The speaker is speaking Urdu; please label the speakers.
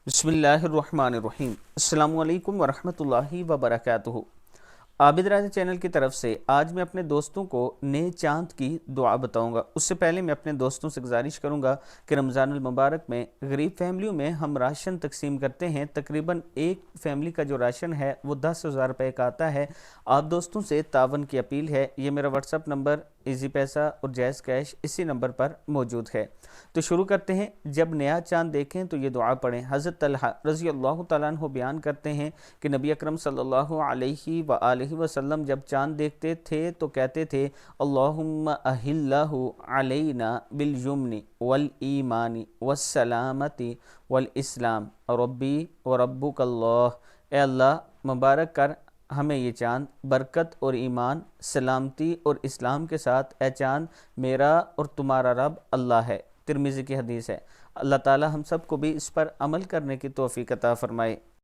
Speaker 1: بسم اللہ الرحمن الرحیم۔ السلام علیکم ورحمۃ اللہ وبرکاتہ۔ عابد راجہ چینل کی طرف سے آج میں اپنے دوستوں کو نئے چاند کی دعا بتاؤں گا۔ اس سے پہلے میں اپنے دوستوں سے گزارش کروں گا کہ رمضان المبارک میں غریب فیملیوں میں ہم راشن تقسیم کرتے ہیں۔ تقریباً ایک فیملی کا جو راشن ہے وہ 10,000 روپے کا آتا ہے۔ آپ دوستوں سے تعاون کی اپیل ہے۔ یہ میرا واٹس ایپ نمبر ایزی پیسہ اور جائز کیش اسی نمبر پر موجود ہے۔ تو شروع کرتے ہیں۔ جب نیا چاند دیکھیں تو یہ دعا پڑھیں۔ حضرت طلحہ رضی اللہ تعالیٰ عنہ بیان کرتے ہیں کہ نبی اکرم صلی اللہ علیہ وآلہ وسلم جب چاند دیکھتے تھے تو کہتے تھے اللہم اہلہ علینا بالیمن والایمان والسلامت والاسلام ربی وربک اللہ۔ اے اللہ مبارک کر ہمیں یہ چاند برکت اور ایمان، سلامتی اور اسلام کے ساتھ۔ اے چاند میرا اور تمہارا رب اللہ ہے۔ ترمذی کی حدیث ہے۔ اللہ تعالی ہم سب کو بھی اس پر عمل کرنے کی توفیق عطا فرمائے۔